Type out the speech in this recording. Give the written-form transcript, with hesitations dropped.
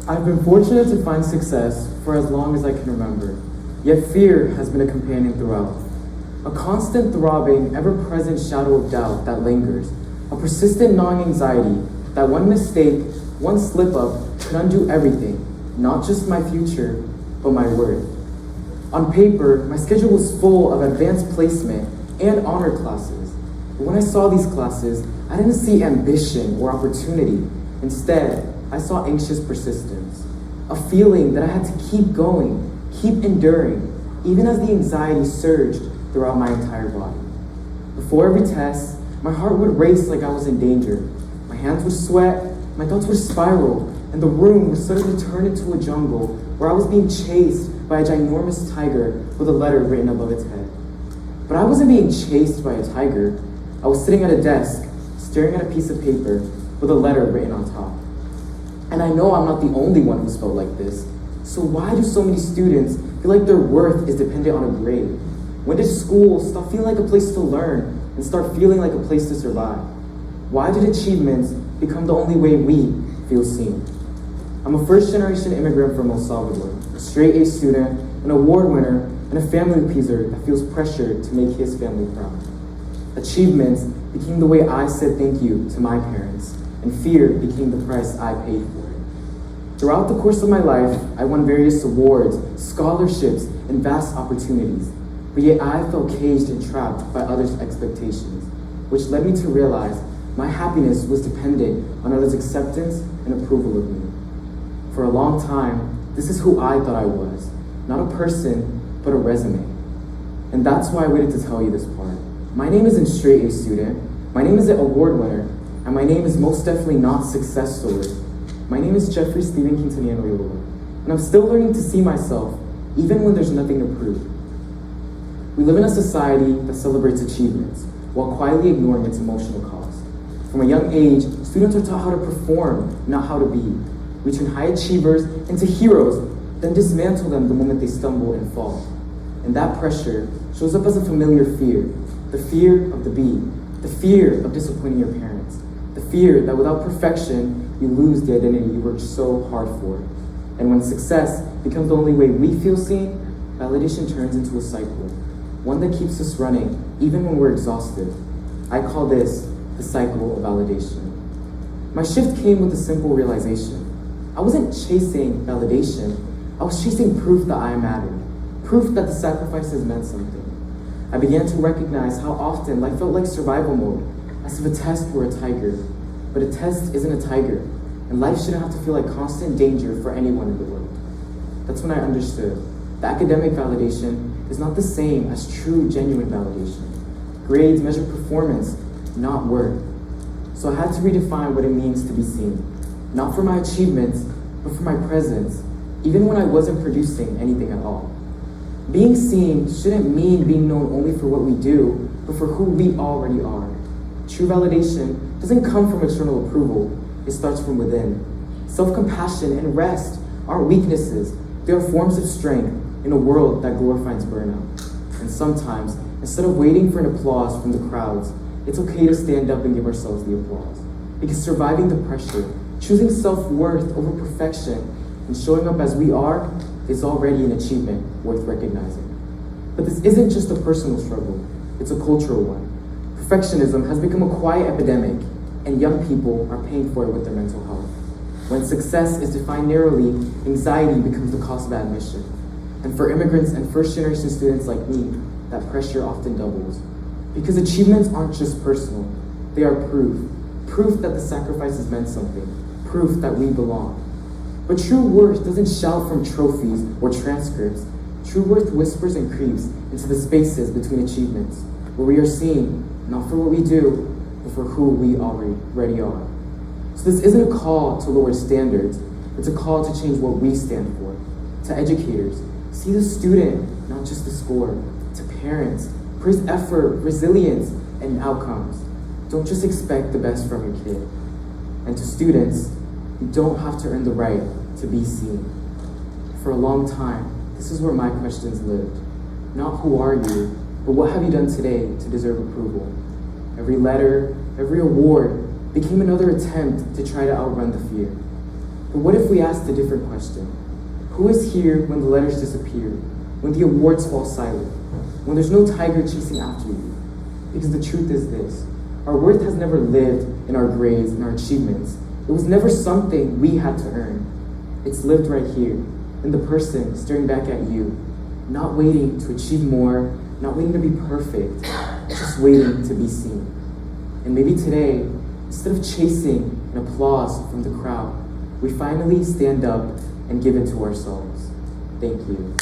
I've been fortunate to find success for as long as I can remember, yet fear has been a companion throughout. A constant throbbing, ever-present shadow of doubt that lingers, a persistent gnawing anxiety that one mistake, one slip-up could undo everything, not just my future, but my worth. On paper, my schedule was full of advanced placement and honor classes, but when I saw these classes, I didn't see ambition or opportunity. Instead, I saw anxious persistence, a feeling that I had to keep going, keep enduring, even as the anxiety surged throughout my entire body. Before every test, my heart would race like I was in danger. My hands would sweat, my thoughts would spiral, and the room would suddenly turn into a jungle where I was being chased by a ginormous tiger with a letter written above its head. But I wasn't being chased by a tiger. I was sitting at a desk, staring at a piece of paper with a letter written on top. And I know I'm not the only one who's felt like this. So why do so many students feel like their worth is dependent on a grade? When did school stop feeling like a place to learn and start feeling like a place to survive? Why did achievements become the only way we feel seen? I'm a first-generation immigrant from El Salvador, a straight-A student, an award winner, and a family pleaser that feels pressure to make his family proud. Achievements became the way I said thank you to my parents, and fear became the price I paid for it. Throughout the course of my life, I won various awards, scholarships, and vast opportunities, but yet I felt caged and trapped by others' expectations, which led me to realize my happiness was dependent on others' acceptance and approval of me. For a long time, this is who I thought I was, not a person, but a resume. And that's why I waited to tell you this part. My name isn't straight A student, my name isn't award winner, and my name is most definitely not success story. My name is Jeffry Quintanilla, Noyola, and I'm still learning to see myself, even when there's nothing to prove. We live in a society that celebrates achievements, while quietly ignoring its emotional cost. From a young age, students are taught how to perform, not how to be. We turn high achievers into heroes, then dismantle them the moment they stumble and fall. And that pressure shows up as a familiar fear, the fear of the B, the fear of disappointing your parents, the fear that without perfection, you lose the identity you worked so hard for. And when success becomes the only way we feel seen, validation turns into a cycle, one that keeps us running even when we're exhausted. I call this the cycle of validation. My shift came with a simple realization. I wasn't chasing validation, I was chasing proof that I mattered, proof that the sacrifices meant something. I began to recognize how often life felt like survival mode, as if a test were a tiger. But a test isn't a tiger, and life shouldn't have to feel like constant danger for anyone in the world. That's when I understood that academic validation is not the same as true, genuine validation. Grades measure performance, not worth. So I had to redefine what it means to be seen, not for my achievements, but for my presence, even when I wasn't producing anything at all. Being seen shouldn't mean being known only for what we do, but for who we already are. True validation doesn't come from external approval, it starts from within. Self-compassion and rest aren't weaknesses, they are forms of strength in a world that glorifies burnout. And sometimes, instead of waiting for an applause from the crowds, it's okay to stand up and give ourselves the applause. Because surviving the pressure, choosing self-worth over perfection, and showing up as we are is already an achievement worth recognizing. But this isn't just a personal struggle, it's a cultural one. Perfectionism has become a quiet epidemic, and young people are paying for it with their mental health. When success is defined narrowly, anxiety becomes the cost of admission. And for immigrants and first-generation students like me, that pressure often doubles. Because achievements aren't just personal, they are proof that the sacrifices meant something, proof that we belong. But true worth doesn't shout from trophies or transcripts. True worth whispers and creeps into the spaces between achievements, where we are seen, not for what we do, but for who we already are. So this isn't a call to lower standards, it's a call to change what we stand for. To educators, see the student, not just the score. To parents, praise effort, resilience, and outcomes. Don't just expect the best from your kid. And to students, you don't have to earn the right to be seen. For a long time, this is where my questions lived. Not who are you, but what have you done today to deserve approval? Every letter, every award became another attempt to try to outrun the fear. But what if we asked a different question? Who is here when the letters disappear? When the awards fall silent? When there's no tiger chasing after you? Because the truth is this: our worth has never lived in our grades and our achievements. It was never something we had to earn. It's lived right here, in the person staring back at you, not waiting to achieve more, not waiting to be perfect, just waiting to be seen. And maybe today, instead of chasing an applause from the crowd, we finally stand up and give it to ourselves. Thank you.